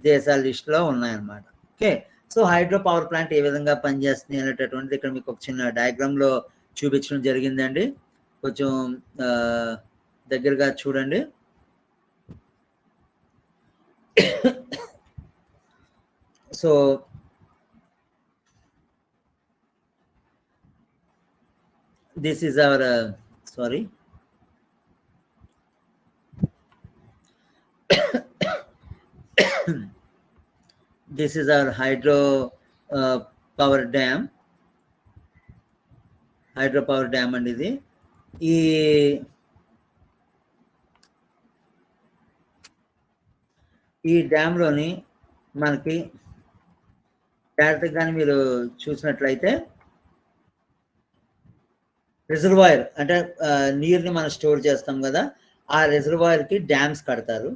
దేశాల లిస్టులో ఉన్నాయన్నమాట. Okay, so hydro power plant ఏ విధంగా పనిచేస్తుంది అనేటటువంటిది ఇక్కడ మీకు ఒక చిన్న డయాగ్రామ్లో చూపించడం జరిగిందండి. కొంచెం దగ్గరగా చూడండి. So this is our this is our hydro power dam అండి. ఇది ఈ డ్యామ్లోని మనకి జాగ్రత్తగా మీరు చూసినట్లయితే రిజర్వాయర్ అంటే నీరుని మనం స్టోర్ చేస్తాం కదా, ఆ రిజర్వాయర్కి డ్యామ్స్ కడతారు.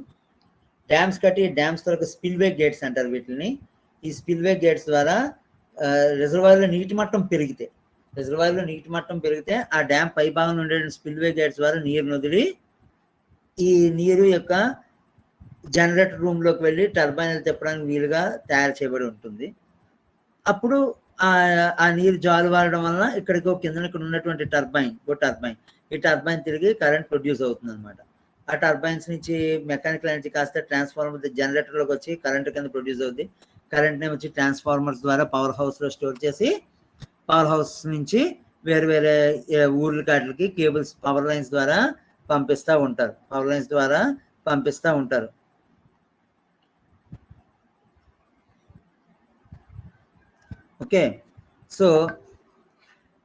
డ్యామ్స్ కట్టి డ్యామ్స్ తర్వాత స్పిల్వే గేట్స్ అంటారు వీటిని. ఈ స్పిల్వే గేట్స్ ద్వారా రిజర్వాయర్లో నీటి మట్టం పెరిగితే ఆ డ్యామ్ పై భాగం ఉండే స్పిల్వే గేట్స్ ద్వారా నీరు వదిలి ఈ నీరు యొక్క జనరేటర్ రూమ్లోకి వెళ్ళి టర్బైన్లు తిప్పడానికి వీలుగా తయారు చేయబడి ఉంటుంది. అప్పుడు ఆ నీరు జాలు వాడడం వల్ల ఇక్కడ ఉన్నటువంటి టర్బైన్, ఈ టర్బైన్ తిరిగి కరెంట్ ప్రొడ్యూస్ అవుతుంది అనమాట. ఆ టర్బైన్స్ నుంచి మెకానికల్ ఎనర్జీ కాస్త ట్రాన్స్ఫార్మర్ జనరేటర్లోకి వచ్చి కరెంట్ కింద ప్రొడ్యూస్ అవుతుంది. కరెంట్ని వచ్చి ట్రాన్స్ఫార్మర్స్ ద్వారా పవర్ హౌస్లో స్టోర్ చేసి పవర్ హౌస్ నుంచి వేరే ఊర్ల కాట్లకి కేబుల్స్ పవర్ లైన్స్ ద్వారా పంపిస్తూ ఉంటారు. ఓకే, సో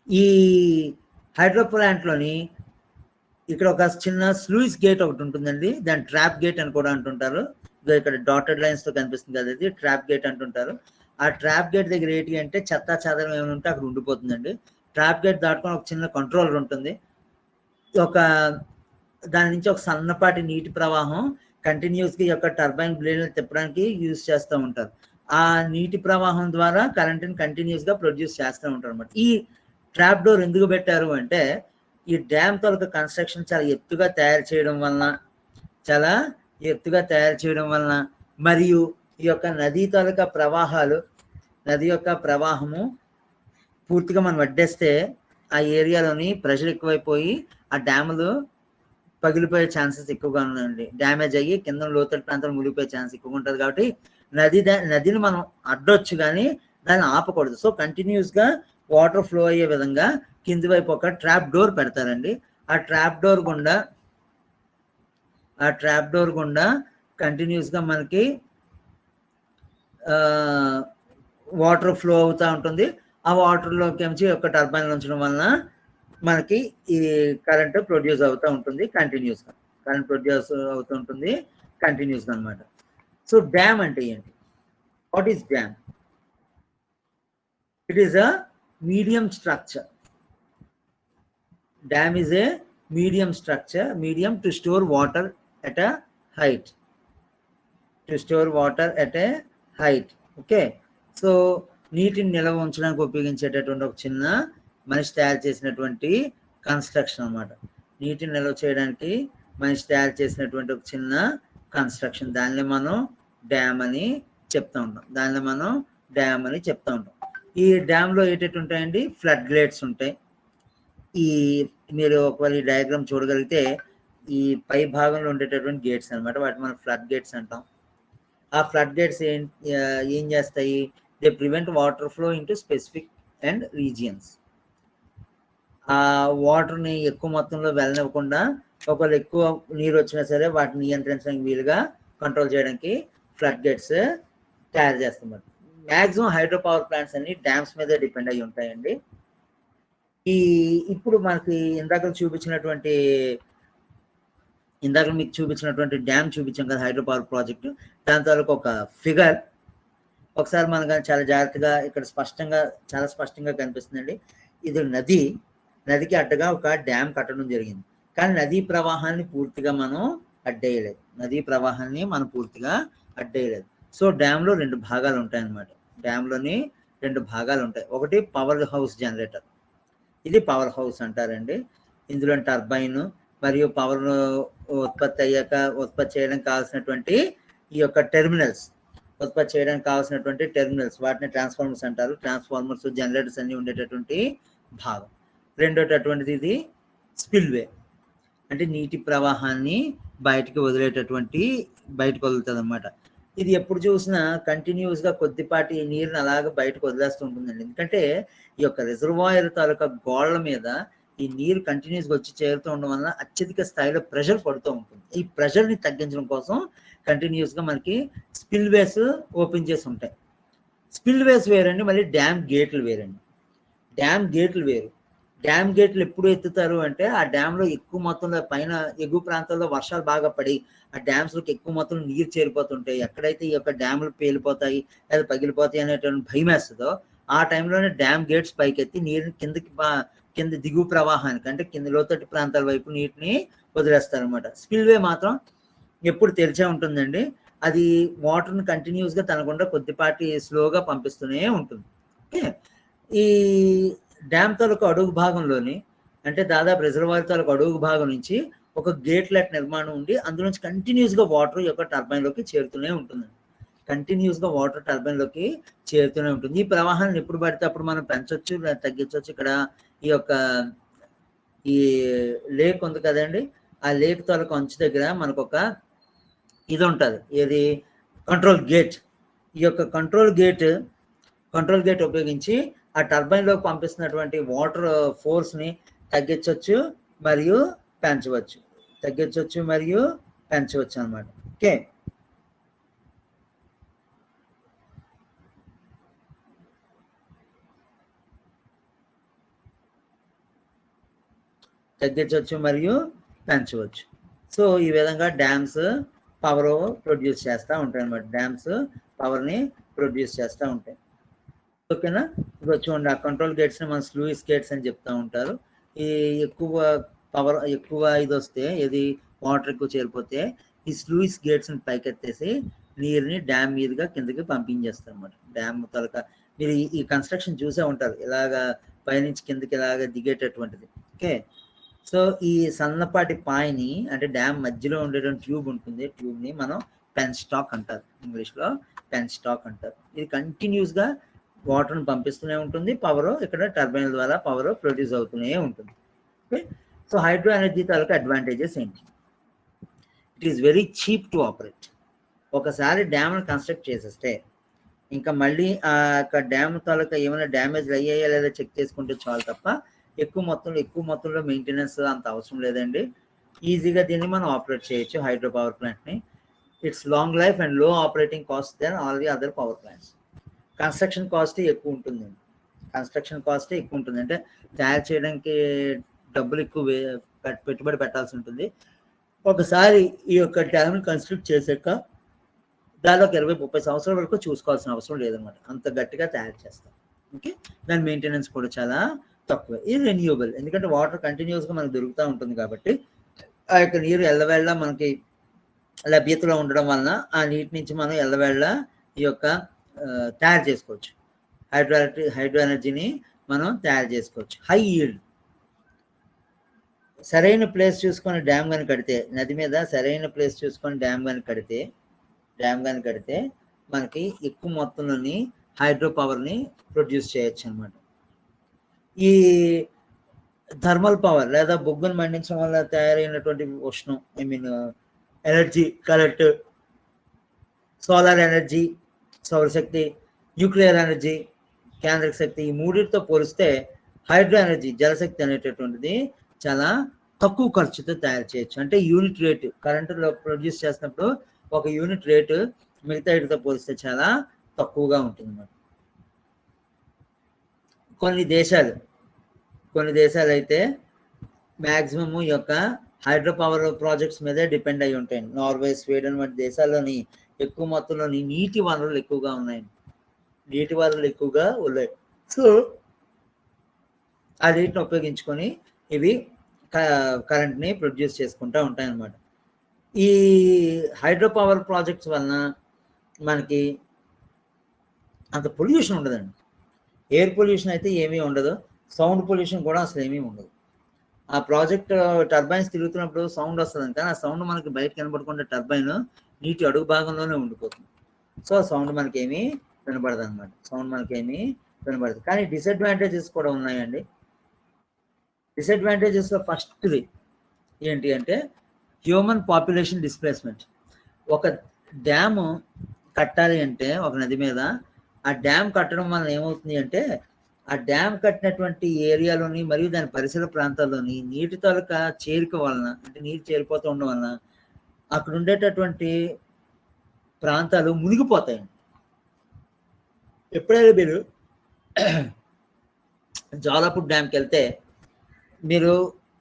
ఈ హైడ్రో ప్లాంట్లోని ఇక్కడ ఒక చిన్న స్లూయిస్ గేట్ ఒకటి ఉంటుందండి. దాని ట్రాప్ గేట్ అని కూడా అంటుంటారు. ఇక్కడ డాటెడ్ లైన్స్తో కనిపిస్తుంది కదా, ఇది ట్రాప్ గేట్ అంటుంటారు. ఆ ట్రాప్ గేట్ దగ్గర ఏంటి అంటే చెత్త చెదరం ఏమైనా ఉంటే అక్కడ ఉండిపోతుందండి. ట్రాప్ గేట్ దాటుకొని ఒక చిన్న కంట్రోలర్ ఉంటుంది. దాని నుంచి ఒక సన్నపాటి నీటి ప్రవాహం కంటిన్యూస్గా ఈ యొక్క టర్బైన్ బ్లేడ్లు తిప్పడానికి యూజ్ చేస్తూ ఉంటారు. ఆ నీటి ప్రవాహం ద్వారా కరెంట్ని కంటిన్యూస్గా ప్రొడ్యూస్ చేస్తూ ఉంటారు అనమాట. ఈ ట్రాప్ డోర్ ఎందుకు పెట్టారు అంటే ఈ డ్యామ్ తాలూకా కన్స్ట్రక్షన్ చాలా ఎత్తుగా తయారు చేయడం వలన మరియు ఈ యొక్క నదీ తాలూకా నది యొక్క ప్రవాహము పూర్తిగా మనం వడ్డేస్తే ఆ ఏరియాలోని ప్రెషర్ ఎక్కువైపోయి ఆ డ్యాములు పగిలిపోయే ఛాన్సెస్ ఎక్కువగా ఉన్నాయండి. డ్యామేజ్ అయ్యి కింద లోతట్టు ప్రాంతాలు మునిగిపోయే ఛాన్స్ ఎక్కువగా ఉంటుంది. కాబట్టి నదిని మనం అడ్డొచ్చు కానీ దాన్ని ఆపకూడదు. సో కంటిన్యూస్గా వాటర్ ఫ్లో అయ్యే విధంగా కింది వైపు ఒక ట్రాప్ డోర్ పెడతారండి. ఆ ట్రాప్ డోర్ గుండా కంటిన్యూస్గా మనకి వాటర్ ఫ్లో అవుతూ ఉంటుంది. ఆ వాటర్లోకి నుంచి ఒక టర్బైన్ ఉంచడం వలన మనకి ఈ కరెంట్ ప్రొడ్యూస్ అవుతూ ఉంటుంది కంటిన్యూస్గా. అనమాట. సో డ్యామ్ అంటే ఏంటి? What is dam? It is a medium structure. Dam is a medium structure, medium to store water at a height. Okay. So నీటిని నిల్వ ఉంచడానికి ఉపయోగించేటటువంటి ఒక చిన్న మనిషి తయారు చేసినటువంటి కన్స్ట్రక్షన్ అనమాట. నీటిని నిల్వ చేయడానికి మనిషి తయారు చేసినటువంటి ఒక చిన్న కన్స్ట్రక్షన్. దాన్ని మనం డ్యామ్ అని చెప్తూ ఉంటాం. ఈ డ్యామ్లో ఏంటంటే ఉంటాయండి, ఫ్లడ్ గేట్స్ ఉంటాయి. మీరు ఒకవేళ ఈ డయాగ్రామ్ చూడగలిగితే ఈ పై భాగంలో ఉండేటటువంటి గేట్స్ అనమాట, వాటి మనం ఫ్లడ్ గేట్స్ అంటాం. ఆ ఫ్లడ్ గేట్స్ ఏం చేస్తాయి? They prevent water flow into specific and regions. ఆ వాటర్ని ఎక్కువ మొత్తంలో వెళ్ళనివ్వకుండా, ఒకవేళ ఎక్కువ నీరు వచ్చినా సరే వాటిని నియంత్రించడానికి వీలుగా కంట్రోల్ చేయడానికి ఫ్లడ్ గేట్స్ తయారు చేస్తున్నారు. మ్యాక్సిమం హైడ్రో పవర్ ప్లాంట్స్ అన్ని డ్యామ్స్ మీద డిపెండ్ అయి ఉంటాయండి. ఇప్పుడు మనకి ఇందాక మీకు చూపించినటువంటి డ్యామ్ చూపించాం కదా, హైడ్రో పవర్ ప్రాజెక్టు. దాని తాలూకు ఒక ఫిగర్ ఒకసారి మనకు చాలా జాగ్రత్తగా ఇక్కడ చాలా స్పష్టంగా కనిపిస్తుందండి. ఇది నదికి అడ్డగా ఒక డ్యామ్ కట్టడం జరిగింది. కానీ నదీ ప్రవాహాన్ని పూర్తిగా మనం అడ్డేయలేదు. సో డ్యామ్లో 2 భాగాలు ఉంటాయన్నమాట. ఒకటి పవర్ హౌస్ జనరేటర్. ఇది పవర్ హౌస్ అంటారండి. ఇందులో టర్బైన్ మరియు పవర్ ఉత్పత్తి చేయడానికి కావాల్సినటువంటి ఈ యొక్క టెర్మినల్స్, వాటిని ట్రాన్స్ఫార్మర్స్ అంటారు. ట్రాన్స్ఫార్మర్స్, జనరేటర్స్ అన్ని ఉండేటటువంటి భాగం. రెండోటటువంటిది ఇది స్పిల్వే, అంటే నీటి ప్రవాహాన్ని బయటకు వదులుతుంది అనమాట. ఇది ఎప్పుడు చూసినా కంటిన్యూస్గా కొద్దిపాటి నీరుని అలాగే బయటకు వదిలేస్తూ ఉంటుందండి. ఎందుకంటే ఈ యొక్క రిజర్వాయర్ తాలూకా గోళ్ల మీద ఈ నీరు కంటిన్యూస్గా వచ్చి చేరుతూ ఉండడం వల్ల అత్యధిక స్థాయిలో ప్రెషర్ పడుతూ ఉంటుంది. ఈ ప్రెషర్ని తగ్గించడం కోసం కంటిన్యూస్గా మనకి స్పిల్వేస్ ఓపెన్ చేసి ఉంటాయి. స్పిల్వేస్ వేరండి, మళ్ళీ డ్యామ్ గేట్లు వేరండి. డ్యామ్ గేట్లు ఎప్పుడు ఎత్తుతారు అంటే ఆ డ్యామ్లో ఎక్కువ మొత్తంలో పైన ఎగువ ప్రాంతాల్లో వర్షాలు బాగా పడి ఆ డ్యామ్స్లోకి ఎక్కువ మొత్తంలో నీరు చేరిపోతుంటాయి. ఎక్కడైతే ఈ యొక్క డ్యాములు పేలిపోతాయి లేదా పగిలిపోతాయి అనేటువంటి భయం వేస్తుందో ఆ టైంలోనే డ్యామ్ గేట్స్ పైకెత్తి నీరుని కింద దిగువ ప్రవాహానికి, అంటే కింద లోతట్టు ప్రాంతాల వైపు నీటిని వదిలేస్తారు అనమాట. స్పిల్వే మాత్రం ఎప్పుడు తెరిచే ఉంటుందండి. అది వాటర్ని కంటిన్యూస్గా తనకుండా కొద్దిపాటి స్లోగా పంపిస్తూనే ఉంటుంది. ఓకే. ఈ డ్యామ్ తాలూకు అడుగు భాగంలోని, అంటే దాదాపు రిజర్వాయర్ తాలూకు అడుగు భాగం నుంచి ఒక గేట్లెట్ నిర్మాణం ఉండి అందులోంచి కంటిన్యూస్గా వాటర్ యొక్క టర్బైన్లోకి చేరుతూనే ఉంటుంది. ఈ ప్రవాహాన్ని ఎప్పుడు పడితే అప్పుడు మనం పెంచవచ్చు లేదా తగ్గించవచ్చు. ఇక్కడ ఈ లేక్ ఉంది కదండి, ఆ లేక్ తాలూకు అంచు దగ్గర మనకు ఒక ఇది ఉంటుంది, ఏది కంట్రోల్ గేట్. ఈ యొక్క కంట్రోల్ గేట్ ఉపయోగించి ఆ టర్బైన్లో పంపిస్తున్నటువంటి వాటర్ ఫోర్స్ని తగ్గించవచ్చు మరియు పెంచవచ్చు అన్నమాట. ఓకే. తగ్గించవచ్చు మరియు పెంచవచ్చు. సో ఈ విధంగా డ్యామ్స్ పవర్ ప్రొడ్యూస్ చేస్తూ ఉంటాయి అన్నమాట. డ్యామ్స్ పవర్ని ప్రొడ్యూస్ చేస్తూ ఉంటాయి. ఓకేనా. ఇప్పుడు చూడండి, ఆ కంట్రోల్ గేట్స్ని మనం స్లూయిస్ గేట్స్ అని చెప్తా ఉంటారు. ఈ ఎక్కువ పవర్ ఎక్కువ ఇది వస్తే, ఏది వాటర్ ఎక్కువ చేరిపోతే ఈ స్లూయిస్ గేట్స్ని పైకెత్తేసి నీరుని డ్యామ్ మీదుగా కిందకి పంపించేస్తారు అన్నమాట. డ్యామ్ తలక మీరు ఈ కన్స్ట్రక్షన్ చూసే ఉంటారు, ఇలాగా పైనుంచి కిందకి ఇలాగ దిగేటటువంటిది. ఓకే. సో ఈ సన్నపాటి పాయని, అంటే డ్యామ్ మధ్యలో ఉండేటువంటి ట్యూబ్ ఉంటుంది, ట్యూబ్ని మనం పెన్ స్టాక్ అంటారు, ఇంగ్లీష్లో పెన్ స్టాక్ అంటారు. ఇది కంటిన్యూస్గా వాటర్ని పంపిస్తూనే ఉంటుంది, పవర్ ఇక్కడ టర్బైన్ ద్వారా పవర్ ప్రొడ్యూస్ అవుతూనే ఉంటుంది. ఓకే. సో హైడ్రో ఎనర్జీ తాలూకా అడ్వాంటేజెస్ ఏంటి? It is very cheap to operate. ఒకసారి డ్యామ్ని కన్స్ట్రక్ట్ చేసేస్తే ఇంకా మళ్ళీ ఆ యొక్క డ్యామ్ తాలూకా ఏమైనా డ్యామేజ్ అయ్యాయా లేదా చెక్ చేసుకుంటే చాలు తప్ప ఎక్కువ మొత్తంలో మెయింటెనెన్స్ అంత అవసరం లేదండి. ఈజీగా దీన్ని మనం ఆపరేట్ చేయొచ్చు హైడ్రో పవర్ ప్లాంట్ని. Its long life and low operating cost than all the other power plants. Construction cost ఎక్కువ ఉంటుందండి. అంటే తయారు చేయడానికి డబ్బులు ఎక్కువ పెట్టుబడి పెట్టాల్సి ఉంటుంది. ఒకసారి ఈ యొక్క డ్యామ్ని కన్స్ట్రక్ట్ చేశాక దాదాపు 20-30 సంవత్సరాల వరకు చూసుకోవాల్సిన అవసరం లేదనమాట, అంత గట్టిగా తయారు చేస్తాం. ఓకే. దాని మెయింటెనెన్స్ కూడా చాలా తక్కువ. ఇది రెన్యూబుల్, ఎందుకంటే వాటర్ కంటిన్యూస్గా మనకు దొరుకుతూ ఉంటుంది కాబట్టి ఆ యొక్క నీరు ఎల్లవేళ్ళ మనకి లభ్యతలో ఉండడం వలన ఆ నీటి నుంచి మనం ఎల్లవేళ్ళ ఈ యొక్క తయారు చేసుకోవచ్చు. హైడ్రో ఎనర్జీని మనం తయారు చేసుకోవచ్చు. హై ఈల్డ్, సరైన ప్లేస్ చూసుకొని డ్యామ్ కానీ కడితే, నది మీద సరైన ప్లేస్ చూసుకొని డ్యామ్ కానీ కడితే మనకి ఎక్కువ మొత్తంలోని హైడ్రో పవర్ని ప్రొడ్యూస్ చేయొచ్చు అనమాట. ఈ థర్మల్ పవర్ లేదా బొగ్గును మండించడం వల్ల తయారైనటువంటి ఉష్ణం, ఎనర్జీ, కరెంట్, సోలార్ ఎనర్జీ, సౌరశక్తి, న్యూక్లియర్ ఎనర్జీ, కేంద్రక శక్తి, ఈ మూడింటితో పోలిస్తే హైడ్రో ఎనర్జీ, జలశక్తి అనేటటువంటిది చాలా తక్కువ ఖర్చుతో తయారు చేయొచ్చు. అంటే యూనిట్ రేటు కరెంటులో ప్రొడ్యూస్ చేసినప్పుడు ఒక యూనిట్ రేటు మిగతా వీటితో పోలిస్తే చాలా తక్కువగా ఉంటుంది అన్నమాట. కొన్ని దేశాలు అయితే మ్యాక్సిమం ఈ యొక్క హైడ్రో పవర్ ప్రాజెక్ట్స్ మీదే డిపెండ్ అయి ఉంటాయి. నార్వే, స్వీడన్ వంటి దేశాల్లోని ఎక్కువ మొత్తంలోని నీటి వనరులు ఎక్కువగా ఉన్నాయి. సో ఆ నీటిని ఉపయోగించుకొని ఇవి కరెంట్ని ప్రొడ్యూస్ చేసుకుంటూ ఉంటాయి అన్నమాట. ఈ హైడ్రో పవర్ ప్రాజెక్ట్స్ వలన మనకి అంత పొల్యూషన్ ఉండదండి. ఎయిర్ పొల్యూషన్ అయితే ఏమీ ఉండదు, సౌండ్ పొల్యూషన్ కూడా అసలు ఏమీ ఉండదు. ఆ ప్రాజెక్ట్ టర్బైన్స్ తిరుగుతున్నప్పుడు సౌండ్ వస్తుంది, కానీ ఆ సౌండ్ మనకి బయట కనబడకుండా టర్బైన్ నీటి అడుగు భాగంలోనే ఉండిపోతుంది. సో సౌండ్ మనకేమీ వినబడదు అనమాట, కానీ డిసడ్వాంటేజెస్ కూడా ఉన్నాయండి. డిసడ్వాంటేజెస్లో ఫస్ట్ది ఏంటి అంటే హ్యూమన్ పాపులేషన్ డిస్ప్లేస్మెంట్. ఒక డ్యాము కట్టాలి అంటే ఒక నది మీద, ఆ డ్యామ్ కట్టడం వలన ఏమవుతుంది అంటే ఆ డ్యామ్ కట్టినటువంటి ఏరియాలోని మరియు దాని పరిసర ప్రాంతాల్లోని నీటి తాలూకా చేరిక వలన, అంటే నీరు చేరిపోతూ ఉండడం వలన అక్కడ ఉండేటటువంటి ప్రాంతాలు మునిగిపోతాయి. ఎప్పుడైనా మీరు జ్వాలాపూర్ డ్యామ్కి వెళ్తే మీరు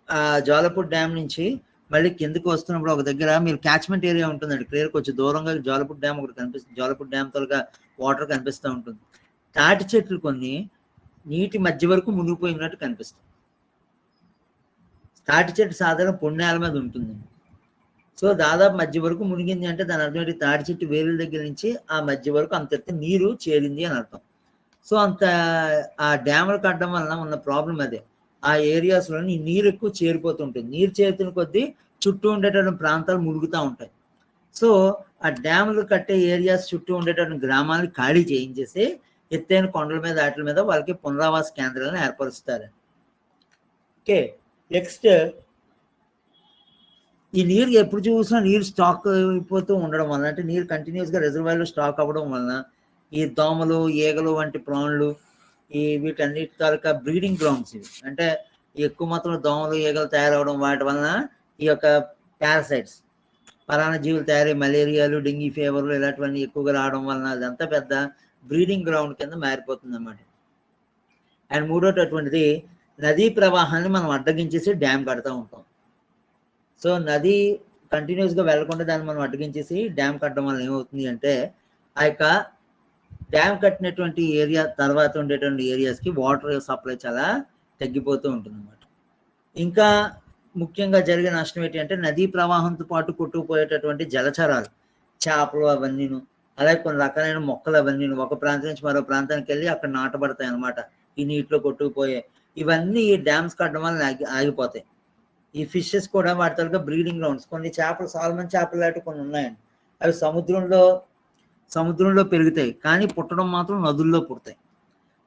ఆ జ్వాలాపూర్ డ్యామ్ నుంచి మళ్ళీ కిందకి వస్తున్నప్పుడు ఒక దగ్గర మీరు క్యాచ్మెంట్ ఏరియా ఉంటుందండి, క్లియర్ కొంచెం దూరంగా జ్వాలాపూర్ డ్యామ్ ఒకటి కనిపిస్తుంది. జ్వాలాపూర్ డ్యామ్ తోలుగా వాటర్ కనిపిస్తూ ఉంటుంది. తాటి చెట్లు కొన్ని నీటి మధ్య వరకు మునిగిపోయినట్టు కనిపిస్తుంది. తాటి చెట్టు సాధారణ పొన్నేల మీద ఉంటుందండి. సో దాదాపు మధ్య వరకు మునిగింది అంటే దాని అర్థం ఏంటి, తాటి చెట్టు వేరుల దగ్గర నుంచి ఆ మధ్య వరకు అంత నీరు చేరింది అని అర్థం. సో అంత ఆ డ్యాములు కట్టడం వలన ఉన్న ప్రాబ్లం అదే, ఆ ఏరియాస్లో నీరు ఎక్కువ చేరిపోతుంటుంది. నీరు చేరుతున్న కొద్దీ చుట్టూ ఉండేటటువంటి ప్రాంతాలు మునుగుతూ ఉంటాయి. సో ఆ డ్యాములు కట్టే ఏరియాస్ చుట్టూ ఉండేటటువంటి గ్రామాలను ఖాళీ చేయించేసి ఎత్తైన కొండల మీద వాటి మీద వాళ్ళకి పునరావాస కేంద్రాలను ఏర్పరుస్తారు. ఓకే. నెక్స్ట్, ఈ నీరు ఎప్పుడు చూసినా నీరు స్టాక్ అయిపోతూ ఉండడం వలన, అంటే నీరు కంటిన్యూస్గా రిజర్వాయర్లో స్టాక్ అవ్వడం వలన ఈ దోమలు, ఈగలు వంటి ప్రాణులు, ఈ వీటన్నిటి తాలూకా బ్రీడింగ్ గ్రౌండ్స్ ఇవి. అంటే ఎక్కువ మొత్తంలో దోమలు, ఈగలు తయారవడం, వాటి వలన ఈ యొక్క పారాసైట్స్, పరాన్న జీవులు తయారై మలేరియాలు, డెంగీ ఫీవర్లు ఇలాంటివన్నీ ఎక్కువగా రావడం వలన అదంతా పెద్ద బ్రీడింగ్ గ్రౌండ్ కింద మారిపోతుంది అన్నమాట. అండ్ మూడోటటువంటిది, నదీ ప్రవాహాన్ని మనం అడ్డగించేసి డ్యామ్ కడతా ఉంటాం. సో నది కంటిన్యూస్గా వెళ్లకుండా దాన్ని మనం అడ్డగించేసి డ్యామ్ కట్టడం వల్ల ఏమవుతుంది అంటే ఆ యొక్క డ్యామ్ కట్టినటువంటి ఏరియా తర్వాత ఉండేటువంటి ఏరియాస్కి వాటర్ సప్లై చాలా తగ్గిపోతూ ఉంటుంది అన్నమాట. ఇంకా ముఖ్యంగా జరిగే నష్టం ఏంటి అంటే నదీ ప్రవాహంతో పాటు కొట్టుకుపోయేటటువంటి జలచరాలు, చేపలు అవన్నీను, అలాగే కొన్ని రకాలైన మొక్కలు అవన్నీను ఒక ప్రాంతం నుంచి మరో ప్రాంతానికి వెళ్ళి అక్కడ నాటబడతాయి అన్నమాట. ఈ నీటిలో కొట్టుకుపోయే ఇవన్నీ డ్యామ్స్ కట్టడం వల్ల ఆగిపోతాయి. ఈ ఫిషెస్ కూడా వాటి తరగా బ్రీడింగ్ గ్రౌండ్స్, కొన్ని చేపలు సాల్మన్ చేపలు లాంటివి కొన్ని ఉన్నాయండి. అవి సముద్రంలో పెరుగుతాయి కానీ పుట్టడం మాత్రం నదుల్లో పుడతాయి.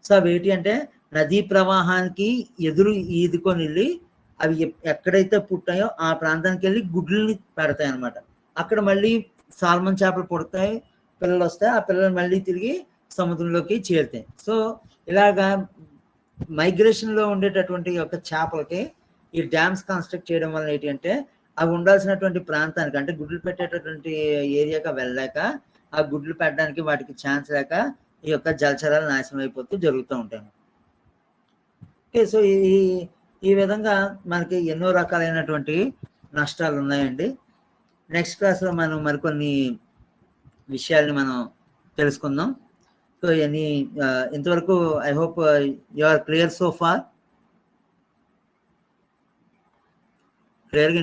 సో అవి ఏంటి అంటే నదీ ప్రవాహానికి ఎదురు ఈదుకొని వెళ్ళి అవి ఎక్కడైతే పుట్టాయో ఆ ప్రాంతానికి వెళ్ళి గుడ్లని పెడతాయి అన్నమాట. అక్కడ మళ్ళీ సాల్మన్ చేపలు పుడతాయి, పిల్లలు వస్తాయి, ఆ పిల్లలు మళ్ళీ తిరిగి సముద్రంలోకి చేరుతాయి. సో ఇలాగా మైగ్రేషన్లో ఉండేటటువంటి యొక్క చేపలకి ఈ డ్యామ్స్ కన్స్ట్రక్ట్ చేయడం వల్ల ఏంటి అంటే అవి ఉండాల్సినటువంటి ప్రాంతానికి అంటే గుడ్లు పెట్టేటటువంటి ఏరియాకి వెళ్ళలేక ఆ గుడ్లు పెట్టడానికి వాటికి ఛాన్స్ లేక ఈ యొక్క జలచరాలు నాశనం అయిపోతూ జరుగుతూ ఉంటాయి. ఓకే, సో ఈ విధంగా మనకి ఎన్నో రకాలైనటువంటి నష్టాలు ఉన్నాయండి. నెక్స్ట్ క్లాస్లో మనం మరికొన్ని విషయాల్ని మనం తెలుసుకుందాం. సో ఇంతవరకు I hope you are clear so far. క్లియర్గా